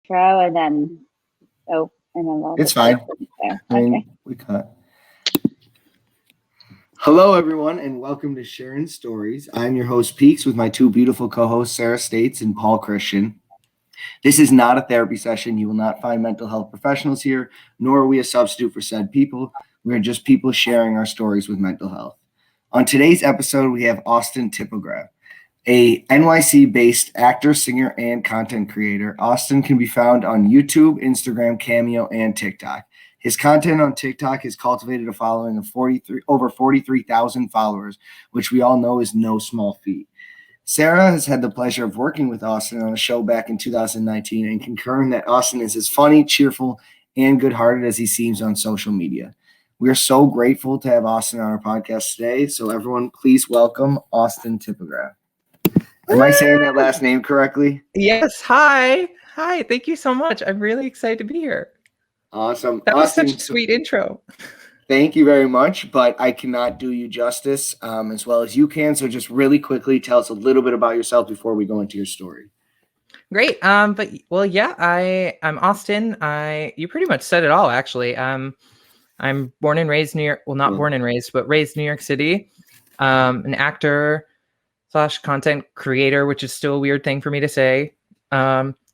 intro and then we'll It's fine. I mean, we cut. Hello, everyone, and welcome to Sharin Stories. I'm your host, Peaks, with my two beautiful co-hosts, Sarah States and Paul Christian. This is not a therapy session. You will not find mental health professionals here, nor are we a substitute for said people. We are just people sharing our stories with mental health. On today's episode, we have Austin Tipograph, a NYC-based actor, singer, and content creator. Austin can be found on YouTube, Instagram, Cameo, and TikTok. His content on TikTok has cultivated a following of over 43,000 followers, which we all know is no small feat. Sarah has had the pleasure of working with Austin on a show back in 2019 and concurring that Austin is as funny, cheerful, and good-hearted as he seems on social media. We are so grateful to have Austin on our podcast today. So everyone, please welcome Austin Tipograph. Am I saying that last name correctly? Yes. Hi. Thank you so much. I'm really excited to be here. Awesome. That Austin, was such a sweet intro. Thank you very much, but I cannot do you justice as well as you can. So just really quickly, tell us a little bit about yourself before we go into your story. Great. I'm Austin. You pretty much said it all, actually. I'm born and raised New York. Well, not born and raised, but raised New York City. An actor / content creator, which is still a weird thing for me to say.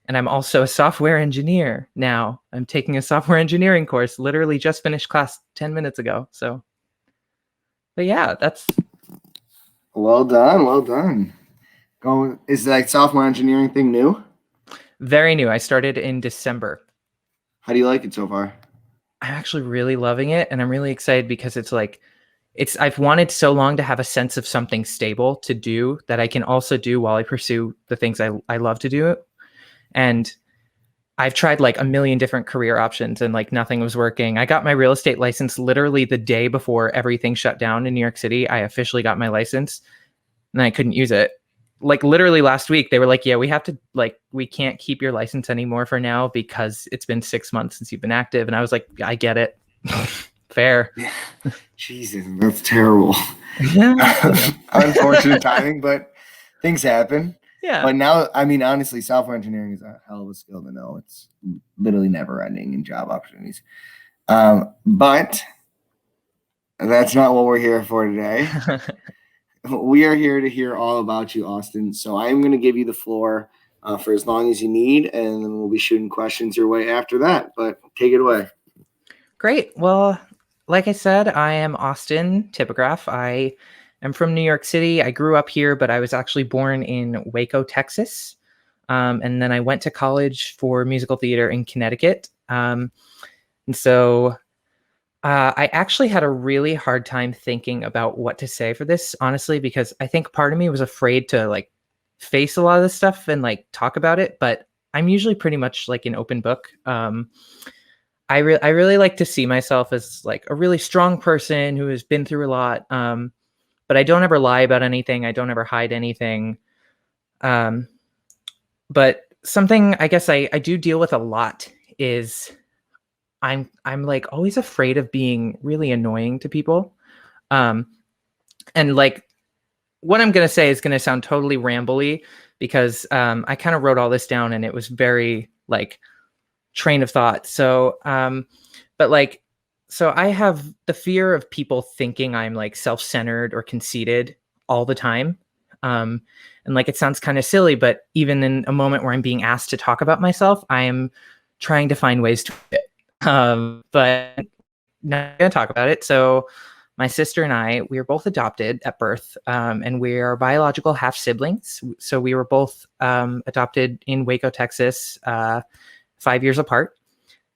And I'm also a software engineer now. I'm taking a software engineering course. Literally just finished class 10 minutes ago. So, but yeah, that's. Well done. Is that software engineering thing new? Very new. I started in December. How do you like it so far? I'm actually really loving it, and I'm really excited because I've wanted so long to have a sense of something stable to do that I can also do while I pursue the things I love to do. And I've tried like a million different career options and like nothing was working. I got my real estate license literally the day before everything shut down in New York City. I officially got my license and I couldn't use it. Like literally last week, they were like, yeah, we can't keep your license anymore for now because it's been 6 months since you've been active. And I was like, I get it. Fair. Yeah. Jesus, that's terrible. Yeah. Unfortunate timing, but things happen. Yeah. But now, I mean, honestly, software engineering is a hell of a skill to know. It's literally never ending in job opportunities. But that's not what we're here for today. We are here to hear all about you, Austin. So I'm going to give you the floor for as long as you need, and then we'll be shooting questions your way after that. But take it away. Great. Well, like I said, I am Austin Tipograph. I am from New York City. I grew up here, but I was actually born in Waco, Texas. And then I went to college for musical theater in Connecticut. And so I actually had a really hard time thinking about what to say for this, honestly, because I think part of me was afraid to like face a lot of this stuff and like talk about it. But I'm usually pretty much like an open book. I really like to see myself as like a really strong person who has been through a lot. But I don't ever lie about anything. I don't ever hide anything. But something I guess I do deal with a lot is I'm like always afraid of being really annoying to people. And like what I'm going to say is going to sound totally rambly because I kind of wrote all this down and it was very like train of thought. So, so I have the fear of people thinking I'm like self-centered or conceited all the time. And like, it sounds kind of silly, but even in a moment where I'm being asked to talk about myself, I am trying to find ways to fit. But not going to talk about it. So my sister and I, we were both adopted at birth, and we are biological half siblings. So we were both adopted in Waco, Texas, 5 years apart.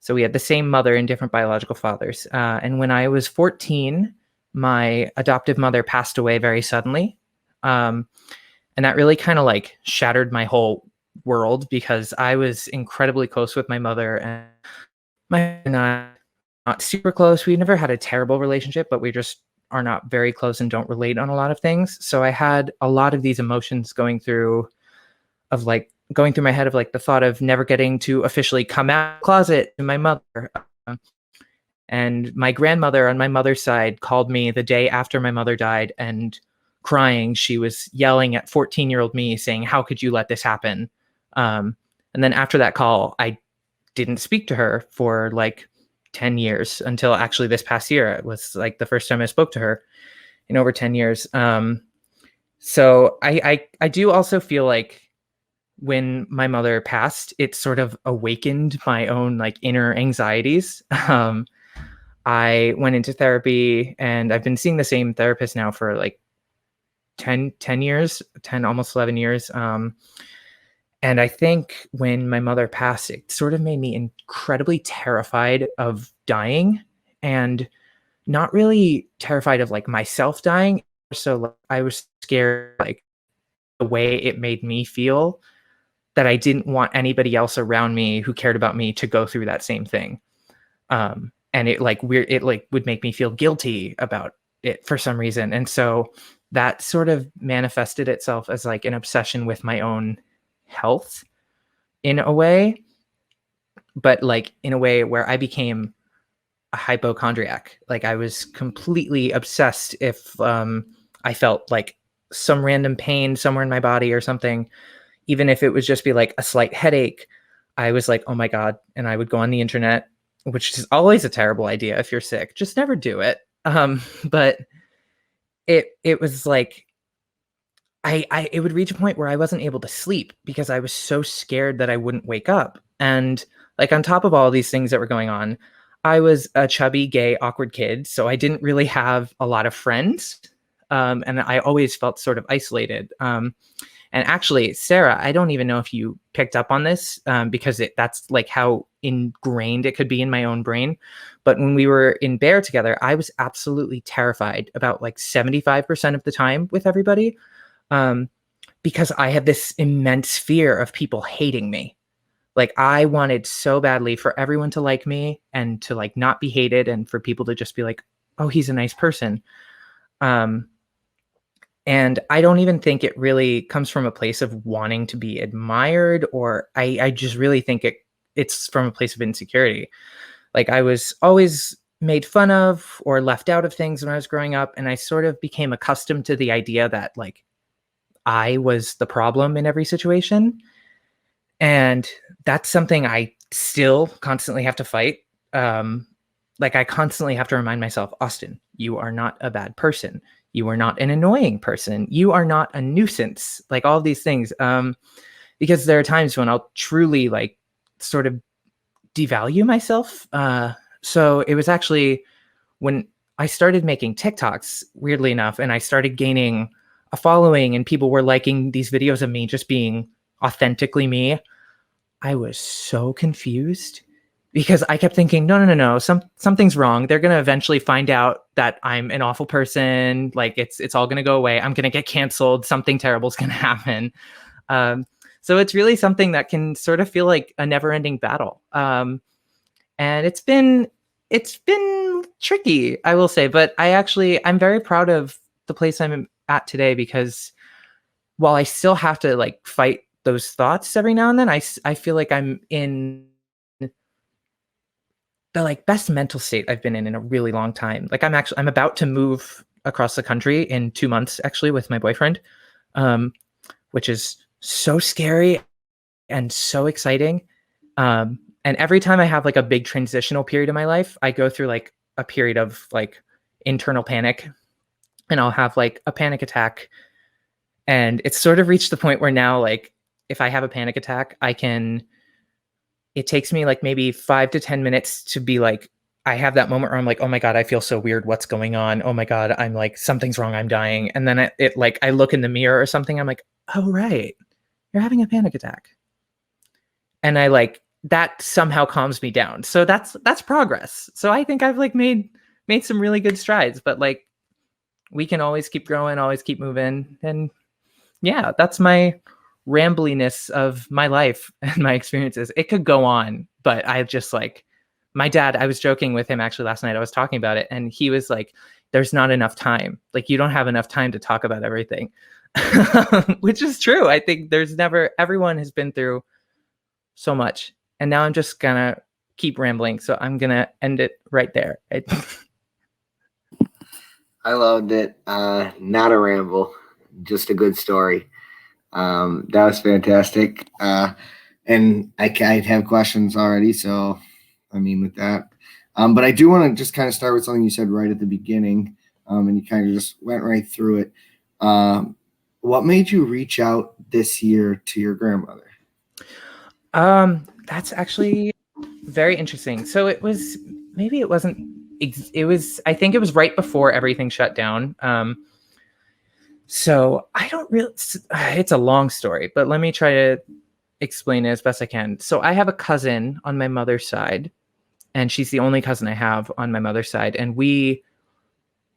So we had the same mother and different biological fathers. And when I was 14, my adoptive mother passed away very suddenly. And that really kind of like shattered my whole world because I was incredibly close with my mother and not super close. We never had a terrible relationship, but we just are not very close and don't relate on a lot of things. So I had a lot of these emotions going through my head of like the thought of never getting to officially come out of the closet to my mother. And my grandmother on my mother's side called me the day after my mother died and crying. She was yelling at 14-year-old me saying, how could you let this happen? And then after that call, I didn't speak to her for like 10 years until actually this past year. It was like the first time I spoke to her in over 10 years. So I do also feel like when my mother passed, it sort of awakened my own like inner anxieties. I went into therapy, and I've been seeing the same therapist now for like 10 years, 10, almost 11 years. And I think when my mother passed, it sort of made me incredibly terrified of dying, and not really terrified of like myself dying. So like, I was scared, like the way it made me feel, that I didn't want anybody else around me who cared about me to go through that same thing. And it like it like would make me feel guilty about it for some reason. And so that sort of manifested itself as like an obsession with my own health in a way, but like in a way where I became a hypochondriac. Like I was completely obsessed if I felt like some random pain somewhere in my body or something, even if it was just be like a slight headache. I was like, oh my God. And I would go on the internet, which is always a terrible idea. If you're sick, just never do it. But it was like, it would reach a point where I wasn't able to sleep because I was so scared that I wouldn't wake up. And like on top of all these things that were going on, I was a chubby, gay, awkward kid. So I didn't really have a lot of friends. And I always felt sort of isolated. And actually, Sarah, I don't even know if you picked up on this, because that's like how ingrained it could be in my own brain. But when we were in Bear together, I was absolutely terrified about like 75% of the time with everybody, because I had this immense fear of people hating me. Like I wanted so badly for everyone to like me and to like not be hated, and for people to just be like, oh, he's a nice person. And I don't even think it really comes from a place of wanting to be admired, or I just really think it's from a place of insecurity. Like I was always made fun of or left out of things when I was growing up. And I sort of became accustomed to the idea that like I was the problem in every situation. And that's something I still constantly have to fight. Like I constantly have to remind myself, Austin, you are not a bad person. You are not an annoying person. You are not a nuisance. Like all of these things. Because there are times when I'll truly like sort of devalue myself. So it was actually when I started making TikToks, weirdly enough, and I started gaining a following and people were liking these videos of me just being authentically me, I was so confused because I kept thinking, no, something's wrong. They're going to eventually find out that I'm an awful person. Like it's all going to go away. I'm going to get canceled. Something terrible is going to happen. So it's really something that can sort of feel like a never ending battle. And it's been tricky, I will say, but I'm very proud of the place I'm at today, because while I still have to like fight those thoughts every now and then, I feel like I'm in the like best mental state I've been in a really long time. Like I'm about to move across the country in 2 months, actually, with my boyfriend, which is so scary and so exciting. And every time I have like a big transitional period in my life, I go through like a period of like internal panic, and I'll have like a panic attack. And it's sort of reached the point where now, like, if I have a panic attack, it takes me like maybe 5 to 10 minutes to be like, I have that moment where I'm like, oh my God, I feel so weird. What's going on? Oh my God, I'm like, something's wrong. I'm dying. And then it like, I look in the mirror or something. I'm like, oh, right. You're having a panic attack. And I like, that somehow calms me down. So that's progress. So I think I've like made some really good strides, but like, we can always keep growing, always keep moving. And yeah, that's my rambliness of my life and my experiences. It could go on, but I just like my dad, I was joking with him actually last night. I was talking about it and he was like, there's not enough time. Like you don't have enough time to talk about everything, which is true. I think everyone has been through so much. And now I'm just gonna keep rambling. So I'm gonna end it right there. I loved it. Not a ramble, just a good story. That was fantastic. And and I have questions already. So, I mean, with that, but I do want to just kind of start with something you said right at the beginning, and you kind of just went right through it. What made you reach out this year to your grandmother? That's actually very interesting. So it was, maybe it wasn't, it was, I think it was right before everything shut down. So I don't really, it's a long story, but let me try to explain it as best I can. So I have a cousin on my mother's side, and she's the only cousin I have on my mother's side. And we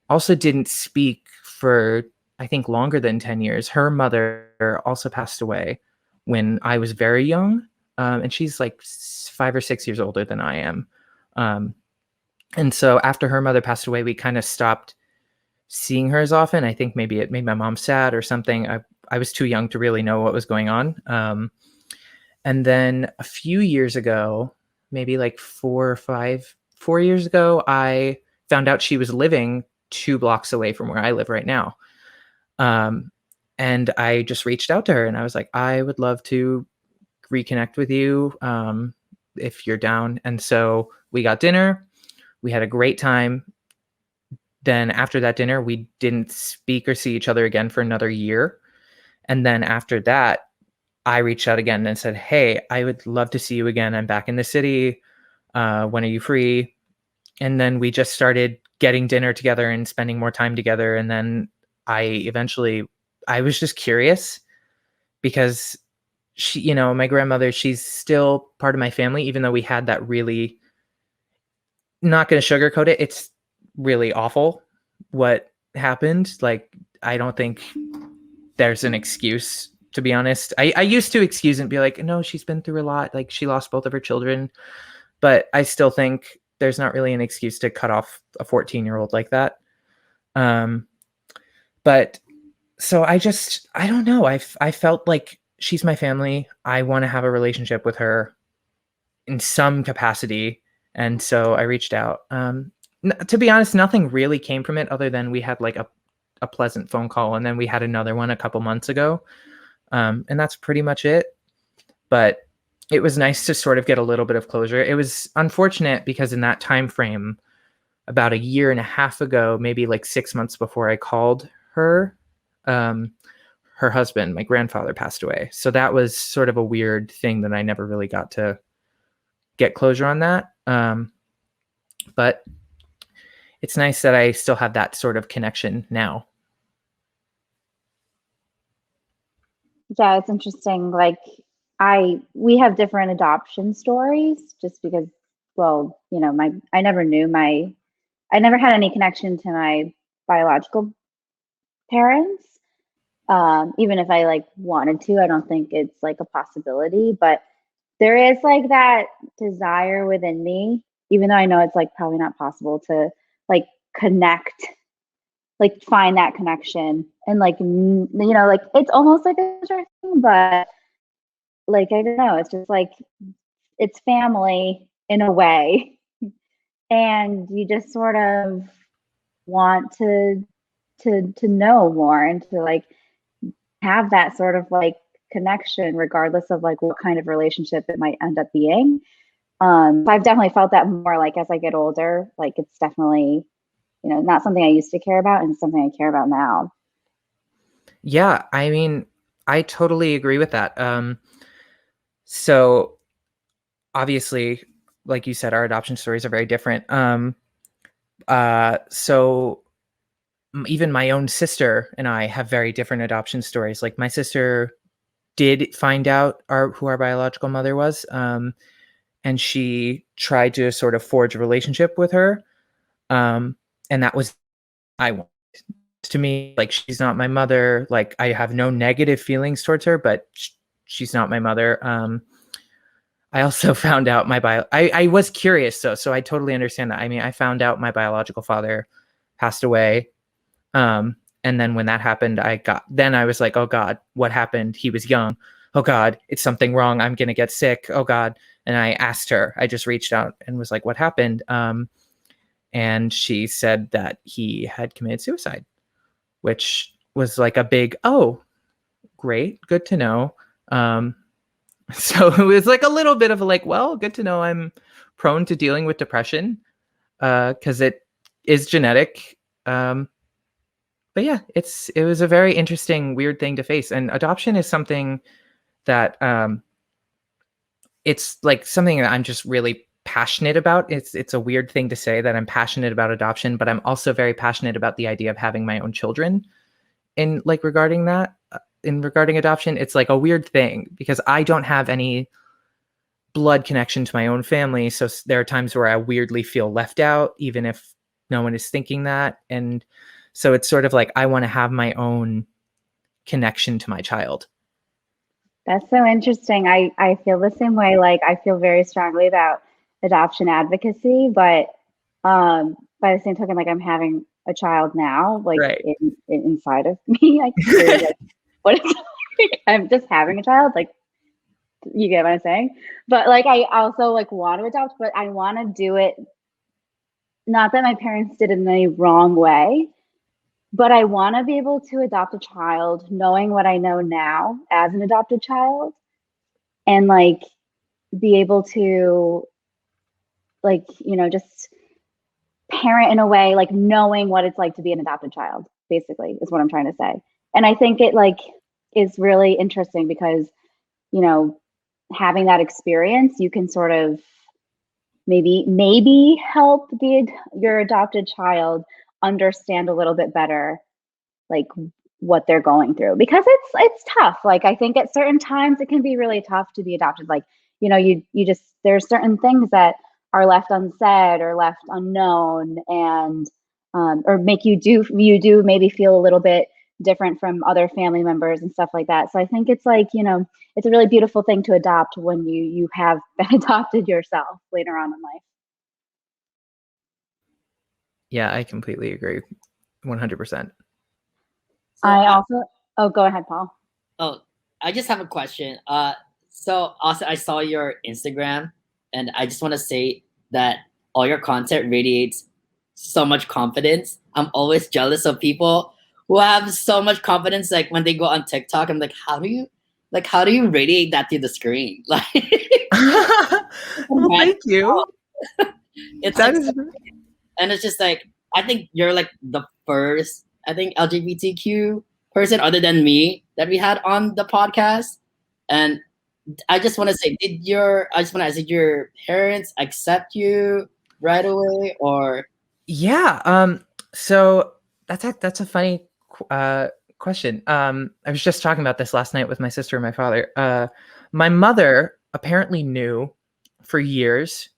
also didn't speak for, I think, longer than 10 years. Her mother also passed away when I was very young. And she's like 5 or 6 years older than I am. And so after her mother passed away, we kind of stopped seeing her as often. I think maybe it made my mom sad or something. I was too young to really know what was going on. And then a few years ago, maybe like 4 years ago, I found out she was living 2 blocks away from where I live right now. And I just reached out to her and I was like, I would love to reconnect with you if you're down. And so we got dinner. We had a great time. Then after that dinner, we didn't speak or see each other again for another year. And then after that, I reached out again and said, hey, I would love to see you again. I'm back in the city. When are you free? And then we just started getting dinner together and spending more time together. And then I was just curious because she, my grandmother, she's still part of my family, even though we had that really, not going to sugarcoat it. It's really awful what happened. Like, I don't think there's an excuse, to be honest. I used to excuse and be like, no, she's been through a lot. Like, she lost both of her children. But I still think there's not really an excuse to cut off a 14-year-old like that. But so I don't know. I felt like she's my family. I want to have a relationship with her in some capacity. And so I reached out. To be honest, nothing really came from it other than we had like a pleasant phone call. And then we had another one a couple months ago. And that's pretty much it. But it was nice to sort of get a little bit of closure. It was unfortunate because in that time frame, about a year and a half ago, maybe like 6 months before I called her, her husband, my grandfather, passed away. So that was sort of a weird thing that I never really got to get closure on that. But it's nice that I still have that sort of connection now. Yeah, it's interesting. Like we have different adoption stories just because, well, I never had any connection to my biological parents. Even if I like wanted to, I don't think it's like a possibility, but there is like that desire within me, even though I know it's like probably not possible to like connect, like find that connection and like, like it's almost like a thing, but like, I don't know, it's just like, it's family in a way. And you just sort of want to know more and to like have that sort of like connection regardless of like what kind of relationship it might end up being. I've definitely felt that more like as I get older. Like it's definitely, not something I used to care about and something I care about now. Yeah, I mean, I totally agree with that. So obviously, like you said, our adoption stories are very different. So even my own sister and I have very different adoption stories. Like my sister did find out who our biological mother was, and she tried to sort of forge a relationship with her, and that was I want. To me, like, she's not my mother. Like, I have no negative feelings towards her, but she's not my mother. I also found out I was curious though, so I totally understand that. I mean, I found out my biological father passed away. And then when that happened, I was like, oh God, what happened? He was young. Oh God, it's something wrong. I'm going to get sick. Oh God. And I asked her, I just reached out and was like, what happened? And she said that he had committed suicide, which was like a big, oh, great. Good to know. So it was like a little bit of a like, well, good to know I'm prone to dealing with depression, because it is genetic. But yeah, it was a very interesting, weird thing to face. And adoption is something that it's like something that I'm just really passionate about. It's a weird thing to say that I'm passionate about adoption, but I'm also very passionate about the idea of having my own children. In like regarding that, in regarding adoption, it's like a weird thing because I don't have any blood connection to my own family. So there are times where I weirdly feel left out, even if no one is thinking that. And so it's sort of like I want to have my own connection to my child. That's so interesting. I feel the same way. Like I feel very strongly about adoption advocacy, but by the same token, like I'm having a child now, like Right. inside of me. I can hear like what it's like. I'm just having a child. Like you get what I'm saying? But like I also like want to adopt, but I want to do it not that my parents did it in any wrong way, but I want to be able to adopt a child knowing what I know now as an adopted child and like be able to like, you know, just parent in a way like knowing what it's like to be an adopted child, basically, is what I'm trying to say. And I think it like is really interesting because, you know, having that experience, you can sort of maybe help your adopted child understand a little bit better like what they're going through because it's tough. Like I think at certain times it can be really tough to be adopted. Like, you know, you just there's certain things that are left unsaid or left unknown and or make you do maybe feel a little bit different from other family members and stuff like that. So I think it's like, you know, it's a really beautiful thing to adopt when you have been adopted yourself later on in life. Yeah, I completely agree. 100%. So I also go ahead, Paul. oh, I just have a question. So also I saw your Instagram, and I just want to say that all your content radiates so much confidence. I'm always jealous of people who have so much confidence. Like when they go on TikTok, I'm like, how do you radiate that to the screen? Like, Well, thank you. it's That like, is and it's just like I think you're like the first, I think LGBTQ person other than me that we had on the podcast, and I just want to say, I just want to ask, did your parents accept you right away, or? yeah. So that's a funny question. I was just talking about this last night with my sister and my father. My mother apparently knew for years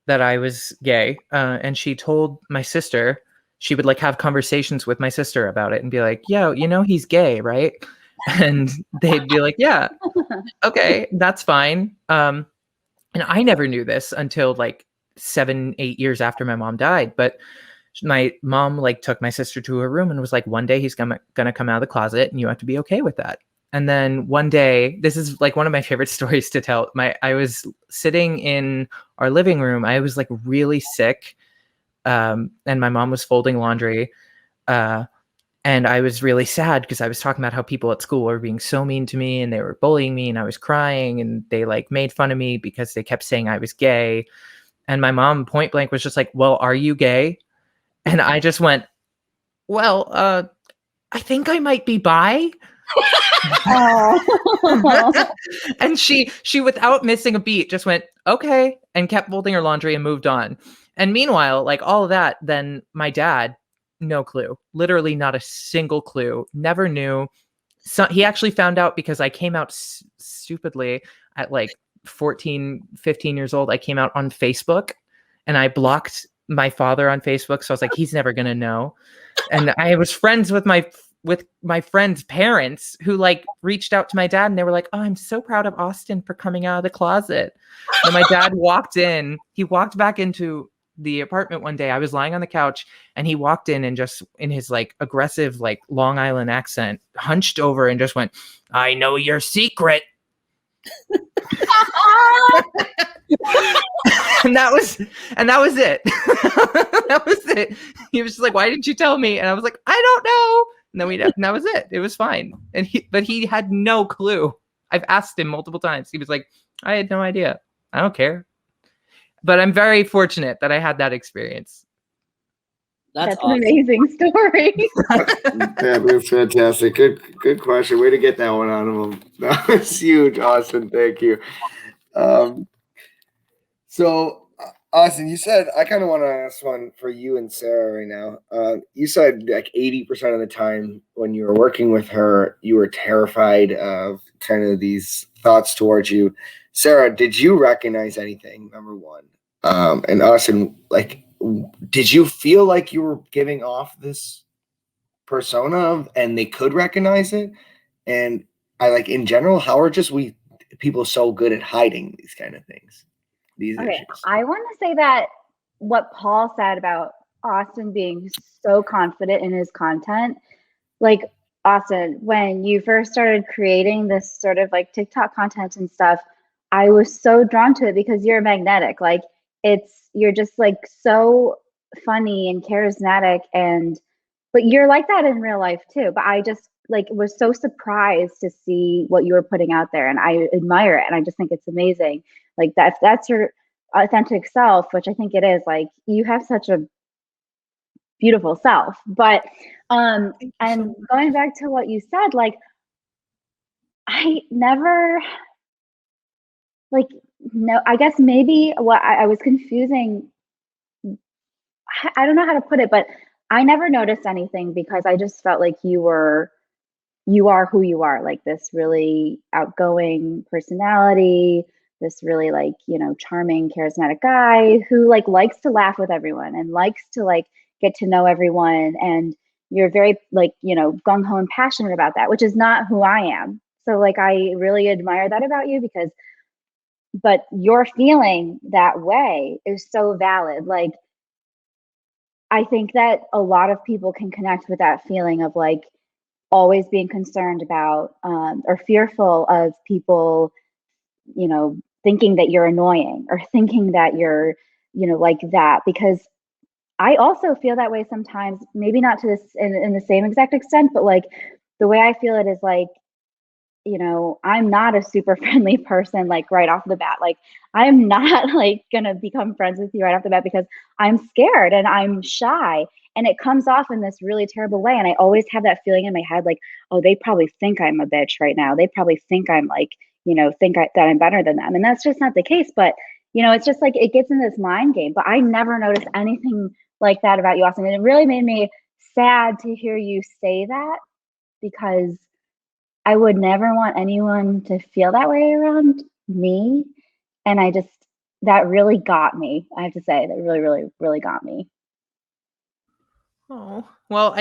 that I was gay, and she told my sister. She would like have conversations with my sister about it and be like, "Yo, you know he's gay, right?" And they'd be like, "Yeah, okay, that's fine." And I never knew this until like 7, 8 years after my mom died. But my mom like took my sister to her room and was like, "One day he's gonna come out of the closet, and you have to be okay with that." And then one day, this is like one of my favorite stories to tell. I was sitting in our living room. I was like really sick, and my mom was folding laundry, and I was really sad because I was talking about how people at school were being so mean to me and they were bullying me, and I was crying, and they like made fun of me because they kept saying I was gay. And my mom point blank was just like, "Well, are you gay?" And I just went, "Well, I think I might be bi." Oh. And she without missing a beat just went, "Okay," and kept folding her laundry and moved on. And meanwhile, like all of that, then my dad, no clue, literally not a single clue, never knew. So he actually found out because I came out stupidly at like 14, 15 years old. I came out on Facebook and I blocked my father on Facebook. So I was like, he's never going to know. And I was friends with my friend's parents who like reached out to my dad and they were like, "Oh, I'm so proud of Austin for coming out of the closet." And my dad walked in, he walked back into the apartment one day. I was lying on the couch and he walked in and just in his like aggressive, like Long Island accent, hunched over and just went, "I know your secret." and that was it. That was it. He was just like, "Why didn't you tell me?" And I was like, "I don't know." And then and that was it. It was fine. But he had no clue. I've asked him multiple times. He was like, I had no idea. I don't care. But I'm very fortunate that I had that experience. That's an amazing story. That's fantastic. Good question. Way to get that one out of him. That was huge, Austin. Thank you. So, Austin, you said, I kind of want to ask one for you and Sarah right now. You said like 80% of the time when you were working with her, you were terrified of kind of these thoughts towards you. Sarah, did you recognize anything, number one? And Austin, like, did you feel like you were giving off this persona and they could recognize it? And I like, in general, how are people so good at hiding these kind of things? These issues. I want to say that what Paul said about Austin being so confident in his content, like Austin, when you first started creating this sort of like TikTok content and stuff, I was so drawn to it because you're magnetic. Like you're just like so funny and charismatic, but you're like that in real life too. But I just like was so surprised to see what you were putting out there, and I admire it, and I just think it's amazing. Like that's your authentic self, which I think it is. Like you have such a beautiful self. But and going back to what you said, like I never like no, I guess maybe what I was confusing. I don't know how to put it, but I never noticed anything because I just felt like you are who you are, like this really outgoing personality, this really like, charming, charismatic guy who like likes to laugh with everyone and likes to like get to know everyone. And you're very like, gung ho and passionate about that, which is not who I am. So like, I really admire that about you but your feeling that way is so valid. Like, I think that a lot of people can connect with that feeling of like always being concerned about or fearful of people, thinking that you're annoying or thinking that you're, like that. Because I also feel that way sometimes, maybe not to this in the same exact extent, but like the way I feel it is like, I'm not a super friendly person, like right off the bat. Like I'm not like gonna become friends with you right off the bat because I'm scared and I'm shy. And it comes off in this really terrible way. And I always have that feeling in my head, like, oh, they probably think I'm a bitch right now. They probably think I'm like, that I'm better than them. And that's just not the case. But, it's just like it gets in this mind game. But I never noticed anything like that about you, Austin. And it really made me sad to hear you say that because I would never want anyone to feel that way around me. And that really got me. I have to say, that really, really, really got me. Oh, well,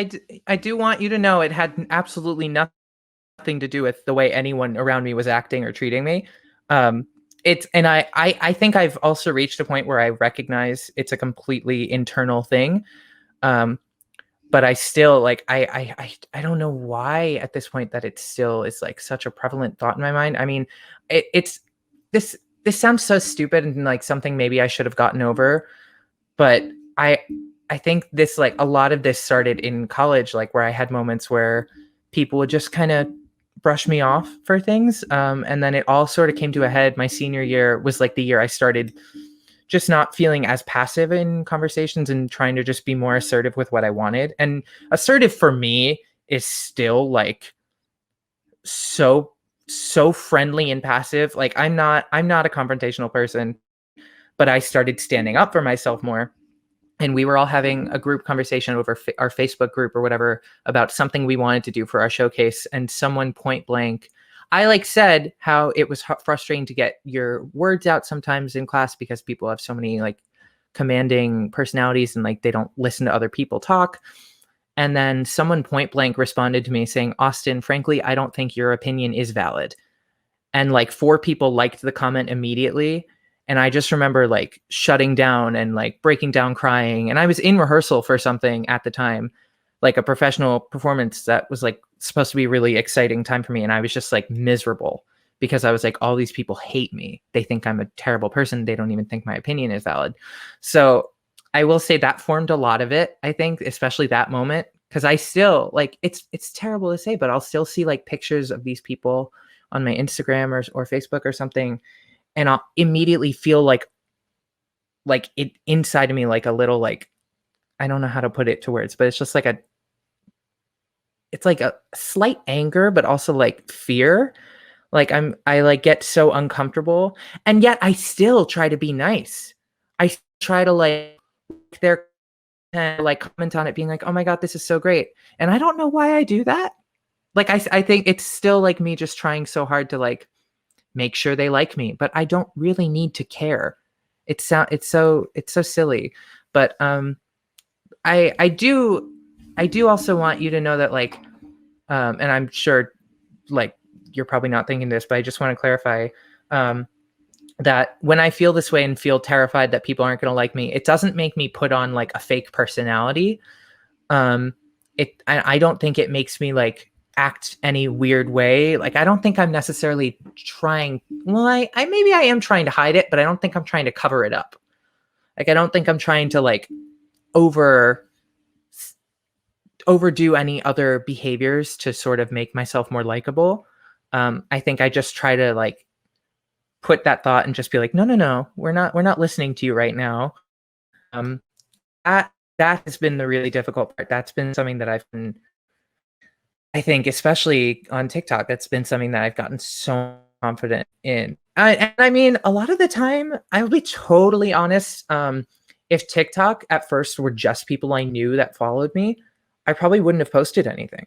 I do want you to know it had absolutely nothing to do with the way anyone around me was acting or treating me. And I think I've also reached a point where I recognize it's a completely internal thing. But I still like, I don't know why at this point that it still is like such a prevalent thought in my mind. I mean, this sounds so stupid and like something maybe I should have gotten over, but I think this, like a lot of this started in college, like where I had moments where people would just kind of brush me off for things. And then it all sort of came to a head. My senior year was like the year I started just not feeling as passive in conversations and trying to just be more assertive with what I wanted. And assertive for me is still like so friendly and passive. Like I'm not a confrontational person, but I started standing up for myself more. And we were all having a group conversation over our Facebook group or whatever about something we wanted to do for our showcase. And someone point blank, I like said how it was frustrating to get your words out sometimes in class because people have so many like commanding personalities and like they don't listen to other people talk. And then someone point blank responded to me saying, Austin, frankly, I don't think your opinion is valid. And like 4 people liked the comment immediately. And I just remember like shutting down and like breaking down crying. And I was in rehearsal for something at the time, like a professional performance that was like supposed to be a really exciting time for me. And I was just like miserable because I was like, all these people hate me. They think I'm a terrible person. They don't even think my opinion is valid. So I will say that formed a lot of it, I think, especially that moment. Cause I still like, it's terrible to say, but I'll still see like pictures of these people on my Instagram or Facebook or something, and I'll immediately feel like it inside of me, like a little, like, I don't know how to put it to words, but it's just like it's like a slight anger, but also like fear. Like I like get so uncomfortable, and yet I still try to be nice. I try to like their like comment on it, being like, "Oh my god, this is so great," and I don't know why I do that. Like I think it's still like me just trying so hard to like make sure they like me, but I don't really need to care. It's so silly, but I do also want you to know that, like, and I'm sure, like, you're probably not thinking this, but I just want to clarify that when I feel this way and feel terrified that people aren't going to like me, it doesn't make me put on like a fake personality. I don't think it makes me like act any weird way. Like, I don't think I'm necessarily trying. Well, I maybe I am trying to hide it, but I don't think I'm trying to cover it up. Like, I don't think I'm trying to like overdo any other behaviors to sort of make myself more likable. I think I just try to like put that thought and just be like, no, we're not listening to you right now. Um, that has been the really difficult part. That's been something that I think, especially on TikTok, that's been something that I've gotten so confident in. And I mean, a lot of the time, I will be totally honest. If TikTok at first were just people I knew that followed me, I probably wouldn't have posted anything.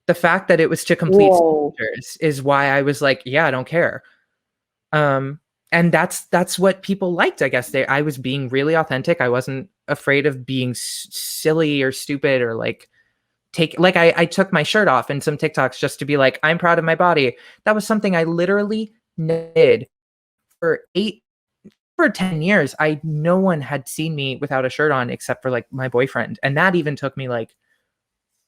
The fact that it was to complete strangers is why I was like, yeah, I don't care. And that's what people liked. I guess I was being really authentic. I wasn't afraid of being silly or stupid or like I took my shirt off in some TikToks just to be like, I'm proud of my body. That was something I literally did for 10 years. No one had seen me without a shirt on except for like my boyfriend. And that even took me like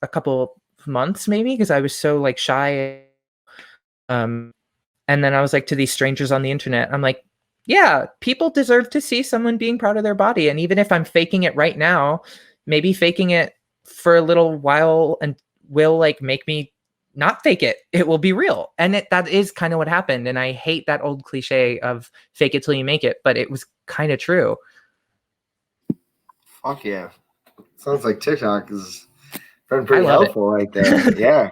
a couple months maybe, because I was so like shy. And then I was like, to these strangers on the internet, I'm like, yeah, people deserve to see someone being proud of their body. And even if I'm faking it right now, maybe faking it for a little while and will like make me not fake it. It will be real. And that is kind of what happened. And I hate that old cliche of fake it till you make it, but it was kind of true. Fuck yeah. Sounds like TikTok is been pretty helpful right there. Yeah.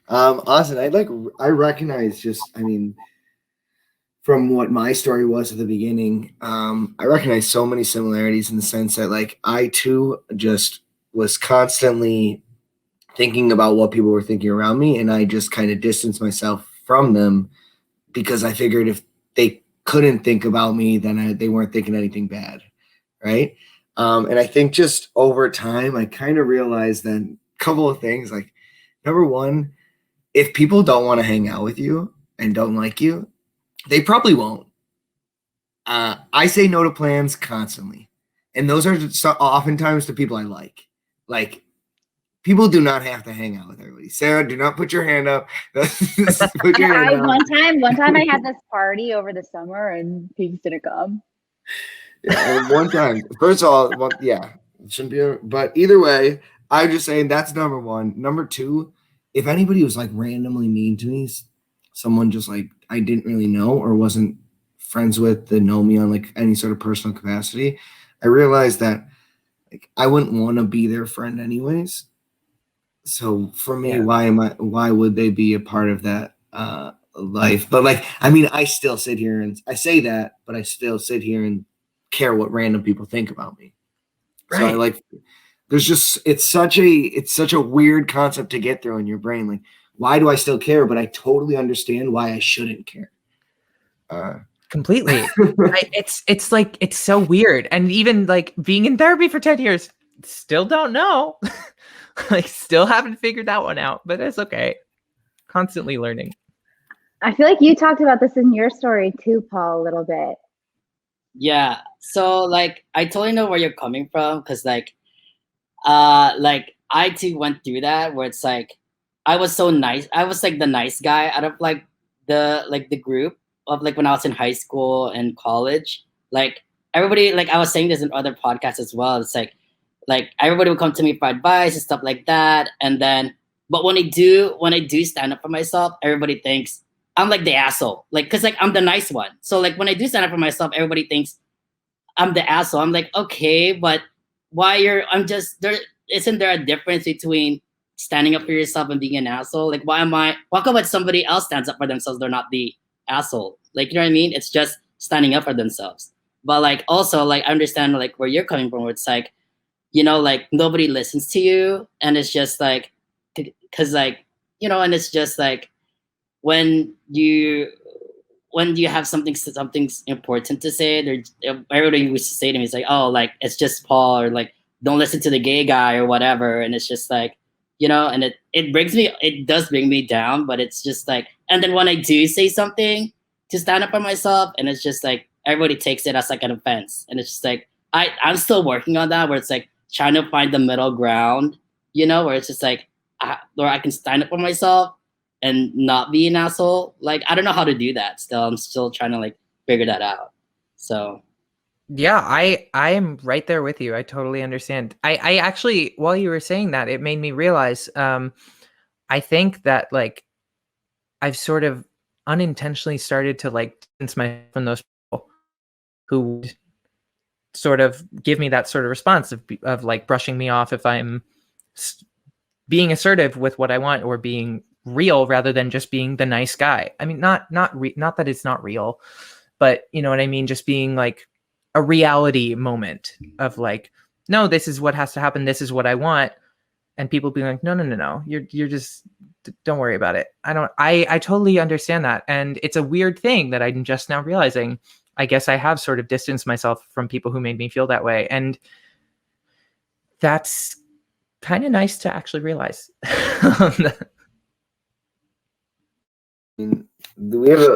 Austin, I recognize from what my story was at the beginning, I recognize so many similarities in the sense that like I too just was constantly thinking about what people were thinking around me, and I just kind of distanced myself from them because I figured if they couldn't think about me, then they weren't thinking anything bad, right? And I think just over time, I kind of realized that a couple of things. Like, number one, if people don't want to hang out with you and don't like you, they probably won't. I say no to plans constantly, and those are oftentimes the people I like. Like, people do not have to hang out with everybody. Sarah, do not put your hand up. Put your hand up. One time I had this party over the summer and Peaks didn't come. Yeah, one time. First of all, yeah, it shouldn't be. But either way, I'm just saying that's number one. Number two, if anybody was like randomly mean to me, someone just like I didn't really know or wasn't friends with that know me on like any sort of personal capacity, I realized that like I wouldn't want to be their friend anyways. So for me, why would they be a part of that life? But like, I mean, I still sit here and I say that, but I still sit here and care what random people think about me. Right. So I like, there's just, it's such a weird concept to get through in your brain. Like, why do I still care? But I totally understand why I shouldn't care. Completely. It's like, it's so weird. And even like being in therapy for 10 years, still don't know. Like, still haven't figured that one out, but it's okay. Constantly learning. I feel like you talked about this in your story too, Paul, a little bit. Yeah. So like, I totally know where you're coming from. Cause like I too went through that where it's like, I was so nice. I was like the nice guy out of like the group of like when I was in high school and college. Like everybody, like I was saying this in other podcasts as well. It's like everybody would come to me for advice and stuff like that. And then, but when I do stand up for myself, everybody thinks I'm like the asshole, like, because like I'm the nice one. So like when I do stand up for myself, everybody thinks I'm the asshole. I'm like, okay, but I'm just there. Isn't there a difference between standing up for yourself and being an asshole? Like, why come when somebody else stands up for themselves, they're not the asshole? Like, you know what I mean? It's just standing up for themselves. But like, also, like, I understand like where you're coming from, where it's like, like nobody listens to you. And it's just like, cause like, and it's just like, when you have something's important to say, everybody used to say to me, it's like, oh, like it's just Paul, or like don't listen to the gay guy or whatever. And it's just like, and it does bring me down, but it's just like, and then when I do say something to stand up for myself, and it's just like everybody takes it as like an offense, and it's just like I'm still working on that, where it's like trying to find the middle ground, where it's just like where I can stand up for myself and not be an asshole. Like, I don't know how to do that still. I'm still trying to like figure that out. So yeah, I am right there with you. I totally understand. I actually, while you were saying that, it made me realize I think that like I've sort of unintentionally started to like distance myself from those people who would sort of give me that sort of response of like brushing me off if I'm being assertive with what I want, or being real rather than just being the nice guy. I mean, not that it's not real, but you know what I mean? Just being like a reality moment of like, no, this is what has to happen. This is what I want. And people being like, no. You're just, don't worry about it. I totally understand that. And it's a weird thing that I'm just now realizing. I guess I have sort of distanced myself from people who made me feel that way. And that's kind of nice to actually realize. We have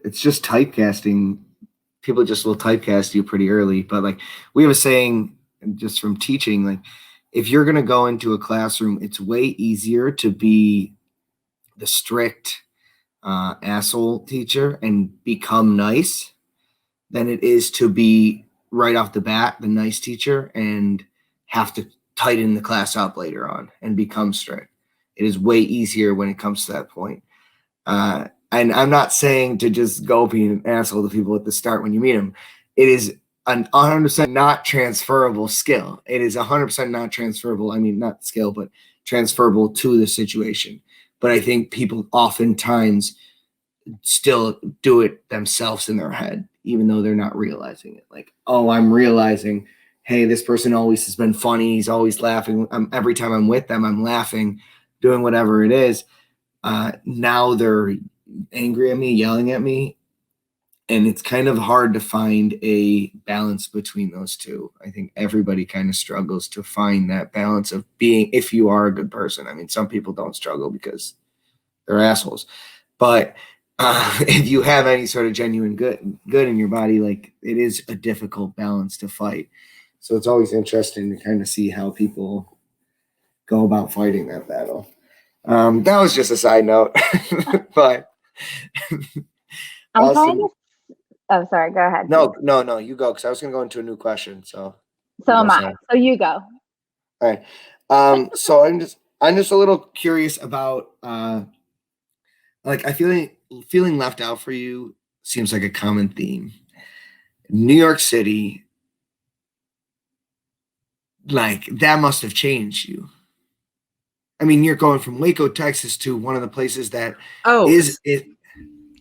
it's just typecasting. People just will typecast you pretty early, but like we have a saying just from teaching, like if you're going to go into a classroom, it's way easier to be the strict asshole teacher and become nice than it is to be right off the bat the nice teacher and have to tighten the class up later on and become strict. It is way easier when it comes to that point. And I'm not saying to just go be an asshole to people at the start when you meet them. It is an 100% not transferable skill. It is 100% not transferable. I mean, not skill, but transferable to the situation. But I think people oftentimes still do it themselves in their head, even though they're not realizing it. Like, oh, I'm realizing, hey, this person always has been funny. He's always laughing. Every time I'm with them, I'm laughing, doing whatever it is. Now they're angry at me, yelling at me. And it's kind of hard to find a balance between those two. I think everybody kind of struggles to find that balance of being, if you are a good person. I mean, some people don't struggle because they're assholes. But if you have any sort of genuine good in your body, like it is a difficult balance to fight. So it's always interesting to kind of see how people go about fighting that battle. That was just a side note, but I'm trying to. Oh, sorry. Go ahead. No, you go, because I was going to go into a new question. So am I. So you go. All right. So I'm just a little curious about like feeling left out for you seems like a common theme. New York City, like that must have changed you. I mean, you're going from Waco, Texas to one of the places that is it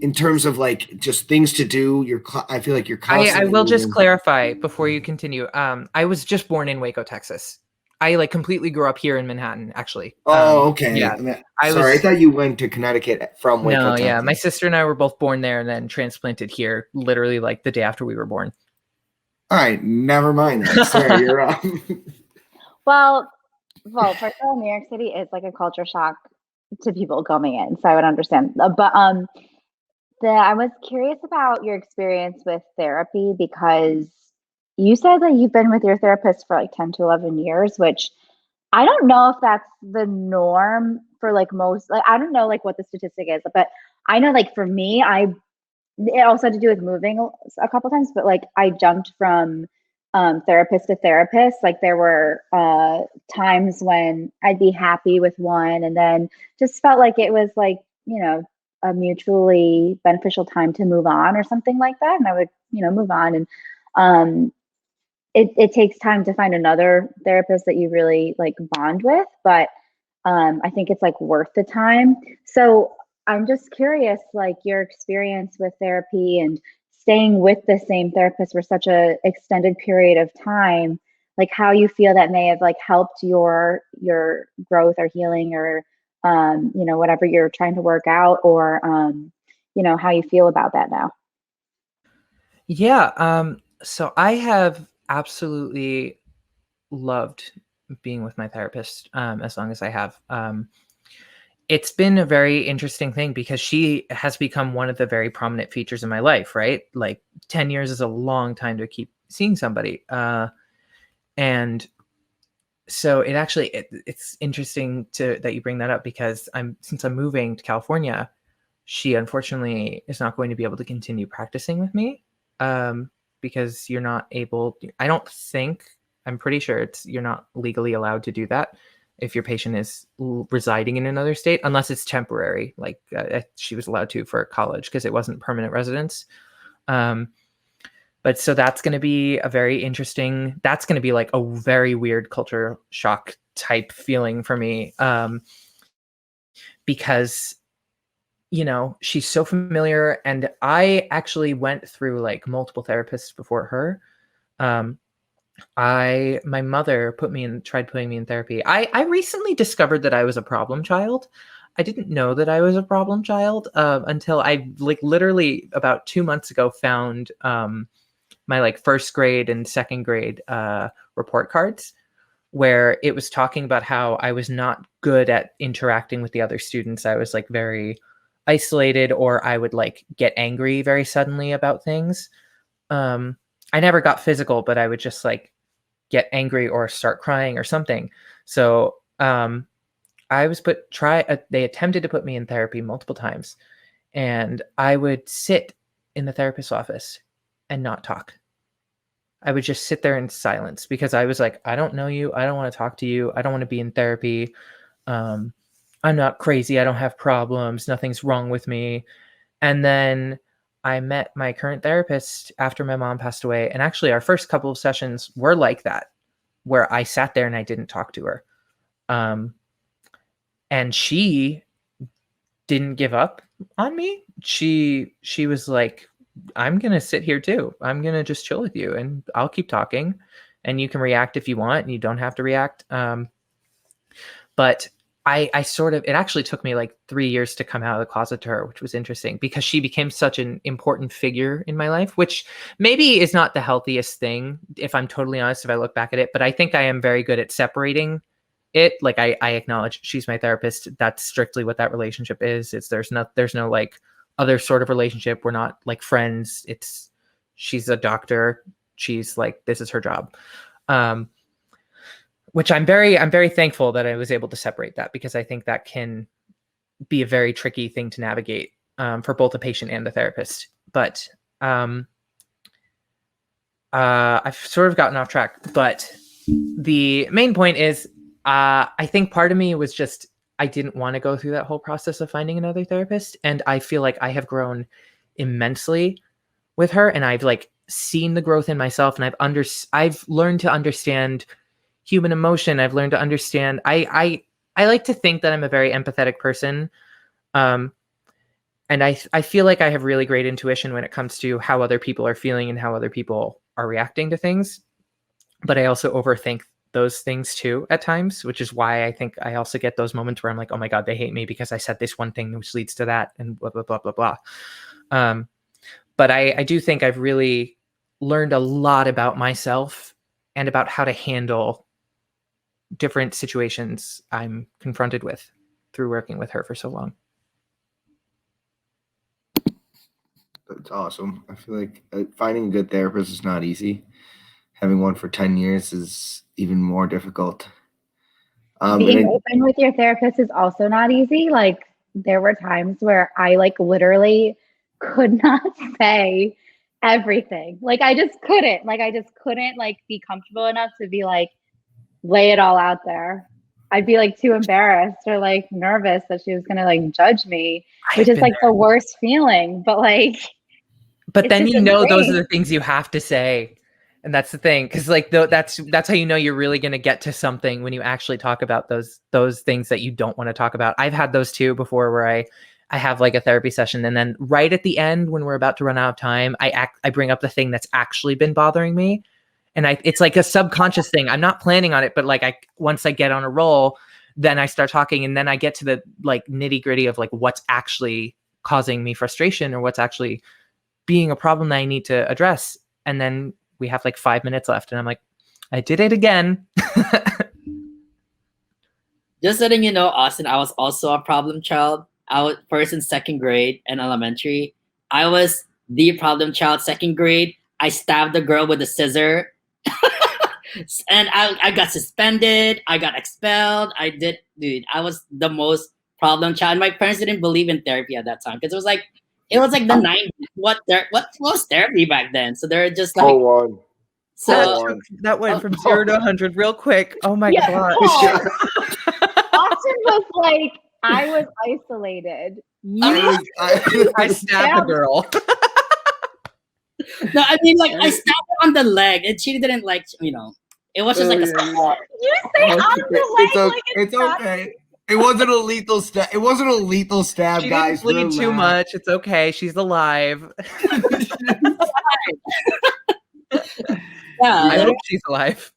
in terms of like just things to do. I feel like you're constantly I will just moving. clarify before you continue. I was just born in Waco, Texas. I like completely grew up here in Manhattan, actually. Oh, okay. Yeah. I thought you went to Connecticut from Waco, Texas. Yeah. My sister and I were both born there and then transplanted here literally like the day after we were born. All right. Never mind that. Sorry, you're up. Well, first of all, New York City is like a culture shock to people coming in, so I would understand. But I was curious about your experience with therapy, because you said that you've been with your therapist for like 10 to 11 years, which I don't know if that's the norm for like most, like, I don't know like what the statistic is, but I know like for me, it also had to do with moving a couple times, but like I jumped from therapist to therapist. Like there were times when I'd be happy with one and then just felt like it was like, a mutually beneficial time to move on or something like that. And I would, move on. And it takes time to find another therapist that you really like bond with, but I think it's like worth the time. So I'm just curious, like your experience with therapy and staying with the same therapist for such a extended period of time, like how you feel that may have like helped your growth or healing or whatever you're trying to work out, or how you feel about that now. Yeah. So I have absolutely loved being with my therapist as long as I have. It's been a very interesting thing because she has become one of the very prominent features in my life, right? Like 10 years is a long time to keep seeing somebody. And so it's interesting that you bring that up, because since I'm moving to California, she unfortunately is not going to be able to continue practicing with me, because you're not able. I'm pretty sure you're not legally allowed to do that if your patient is residing in another state, unless it's temporary. Like she was allowed to for college because it wasn't permanent residence. But so that's going to be that's going to be like a very weird culture shock type feeling for me, because she's so familiar, and I actually went through like multiple therapists before her. My mother tried putting me in therapy. I recently discovered that I was a problem child. I didn't know that I was a problem child until I like literally about 2 months ago found my like first grade and second grade report cards, where it was talking about how I was not good at interacting with the other students. I was like very isolated, or I would like get angry very suddenly about things. I never got physical, but I would just like get angry or start crying or something. So I was they attempted to put me in therapy multiple times, and I would sit in the therapist's office and not talk. I would just sit there in silence because I was like, I don't know you. I don't want to talk to you. I don't want to be in therapy. I'm not crazy. I don't have problems. Nothing's wrong with me. And then I met my current therapist after my mom passed away. And actually, our first couple of sessions were like that, where I sat there and I didn't talk to her. And she didn't give up on me. She was like, I'm going to sit here too. I'm going to just chill with you and I'll keep talking, and you can react if you want and you don't have to react. But it actually took me like 3 years to come out of the closet to her, which was interesting because she became such an important figure in my life, which maybe is not the healthiest thing, if I'm totally honest, if I look back at it. But I think I am very good at separating it. Like I acknowledge she's my therapist. That's strictly what that relationship is. There's no like other sort of relationship. We're not like friends. She's a doctor. She's like, this is her job. Which I'm very thankful that I was able to separate that, because I think that can be a very tricky thing to navigate for both the patient and the therapist. But I've sort of gotten off track, but the main point is I think part of me was just, I didn't want to go through that whole process of finding another therapist. And I feel like I have grown immensely with her, and I've like seen the growth in myself, and I've learned to understand human emotion. I've learned to understand. I like to think that I'm a very empathetic person. And I feel like I have really great intuition when it comes to how other people are feeling and how other people are reacting to things. But I also overthink those things too at times, which is why I think I also get those moments where I'm like, oh my God, they hate me because I said this one thing which leads to that, and blah, blah, blah, blah, blah. But I do think I've really learned a lot about myself and about how to handle different situations I'm confronted with through working with her for so long. That's awesome. I feel like finding a good therapist is not easy. Having one for 10 years is even more difficult. Being open with your therapist is also not easy. Like there were times where I like literally could not say everything. Like I just couldn't like be comfortable enough to be like, lay it all out there. I'd be like too embarrassed or like nervous that she was gonna like judge me, I've which is been like there. the worst feeling. But like, But it's then just you know those are insane. the things you have to say. And that's the thing, because like that's how you know you're really going to get to something when you actually talk about those things that you don't want to talk about. I've had those too before, where I have like a therapy session, and then right at the end when we're about to run out of time, I bring up the thing that's actually been bothering me, and it's like a subconscious thing. I'm not planning on it, but like once I get on a roll, then I start talking, and then I get to the like nitty gritty of like what's actually causing me frustration or what's actually being a problem that I need to address, and then we have like 5 minutes left, and I'm like, I did it again. Just letting you know, Austin, I was also a problem child. I was first and second grade and elementary. I was the problem child. Second grade, I stabbed a girl with a scissor, and I got suspended. I got expelled. Dude. I was the most problem child. My parents didn't believe in therapy at that time because it was like the 90s. What was therapy back then? So they're just like, on. so That went from 0 to 100 real quick. Oh my Yeah, god. Paul, Austin was like, I was isolated. I stabbed the girl. no, I mean like I stabbed her on the leg, and she didn't like It was just like a scar. You say on the leg like it's okay. It wasn't a lethal stab. It wasn't a lethal stab, She guys. didn't bleed too much. It's okay. She's alive. Yeah, I hope she's alive.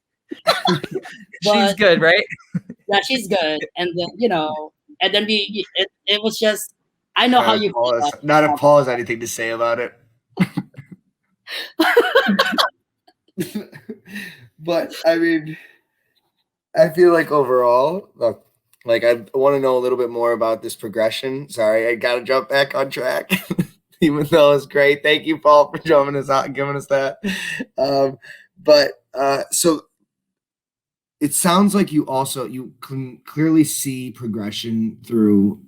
She's good, right? Yeah, she's good. And then and then it was just I know how you feel. Not if Paul has anything to say about it. But I mean, I feel like overall, look, like I want to know a little bit more about this progression. Sorry, I got to jump back on track, even though it's great. Thank you, Paul, for jumping us out and giving us that. So it sounds like you can clearly see progression through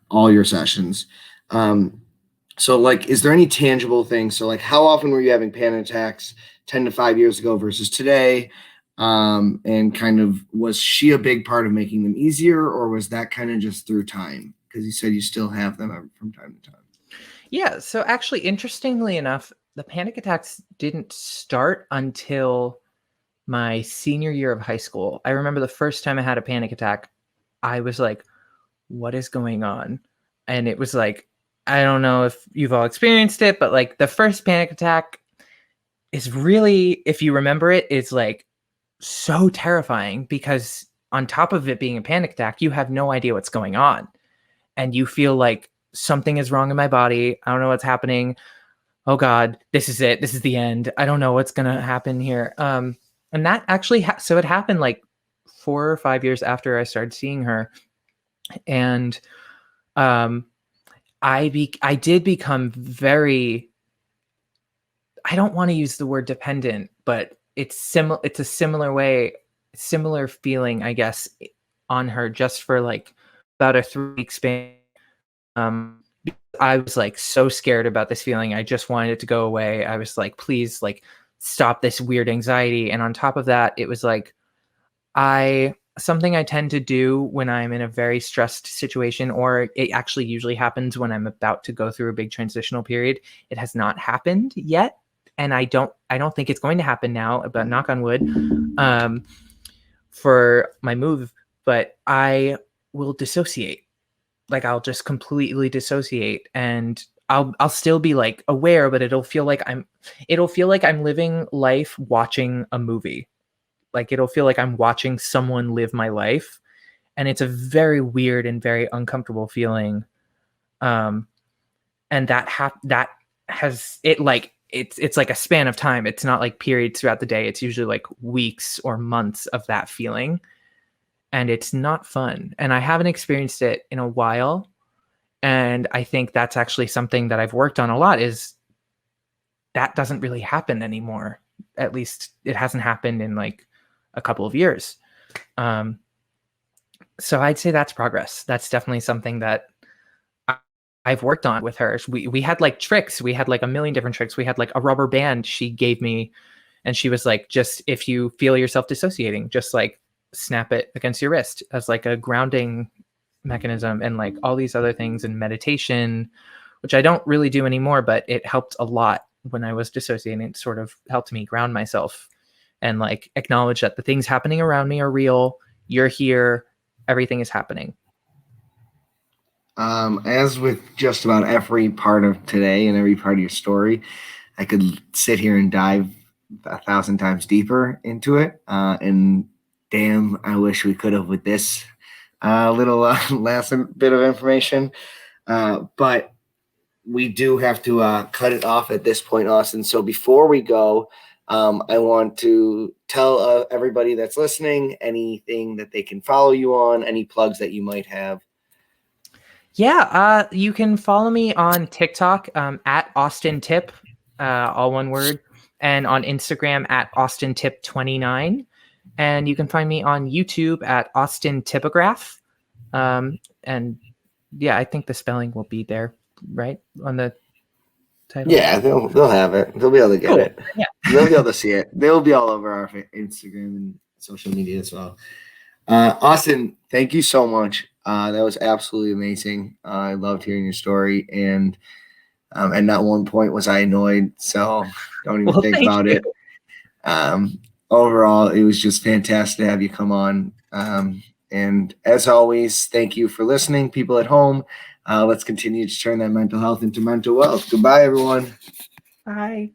all your sessions. So like, is there any tangible things? So like, how often were you having panic attacks 10 to 5 years ago versus today? And kind of, was she a big part of making them easier, or was that kind of just through time? Because you said you still have them from time to time. Yeah. So actually, interestingly enough, the panic attacks didn't start until my senior year of high school. I remember the first time I had a panic attack, I was like, what is going on? And it was like, I don't know if you've all experienced it, but like the first panic attack is really, if you remember it, is like so terrifying, because on top of it being a panic attack, you have no idea what's going on. And you feel like something is wrong in my body. I don't know what's happening. Oh God, this is it. This is the end. I don't know what's going to happen here. And that actually, so it happened like 4 or 5 years after I started seeing her. And I did become very, I don't want to use the word dependent, but it's a similar feeling, I guess, on her, just for like about a 3-week span. I was like so scared about this feeling. I just wanted it to go away. I was like, please, like, stop this weird anxiety. And on top of that, it was like, something I tend to do when I'm in a very stressed situation, or it actually usually happens when I'm about to go through a big transitional period. It has not happened yet, and I don't think it's going to happen now, but knock on wood, for my move. But I will dissociate. Like, I'll just completely dissociate, and I'll still be like aware, but it'll feel like I'm living life watching a movie. Like, it'll feel like I'm watching someone live my life, and it's a very weird and very uncomfortable feeling. And that has it, like, it's like a span of time. It's not like periods throughout the day. It's usually like weeks or months of that feeling, and it's not fun. And I haven't experienced it in a while, and I think that's actually something that I've worked on a lot, is that doesn't really happen anymore. At least it hasn't happened in like a couple of years. So I'd say that's progress. That's definitely something that I've worked on with her. We had like tricks. We had like a million different tricks. We had like a rubber band she gave me, and she was like, just if you feel yourself dissociating, just like snap it against your wrist as like a grounding mechanism, and like all these other things, and meditation, which I don't really do anymore, but it helped a lot when I was dissociating. It sort of helped me ground myself and like acknowledge that the things happening around me are real. You're here. Everything is happening. As with just about every part of today and every part of your story, I could sit here and dive 1,000 times deeper into it. And damn, I wish we could have with this little last bit of information. But we do have to cut it off at this point, Austin. So before we go, I want to tell everybody that's listening anything that they can follow you on, any plugs that you might have. Yeah, you can follow me on TikTok at Austin Tip, all one word, and on Instagram at Austin Tip 29. And you can find me on YouTube at Austin Tipograph. And yeah, I think the spelling will be there, right, on the title. Yeah, they'll have it. They'll be able to get Cool. it. Yeah. They'll be able to see it. They'll be all over our Instagram and social media as well. Austin, thank you so much. That was absolutely amazing. I loved hearing your story, and not one point was I annoyed. So don't even think about it. Overall, it was just fantastic to have you come on. And as always, thank you for listening, people at home. Let's continue to turn that mental health into mental wealth. Goodbye, everyone. Bye.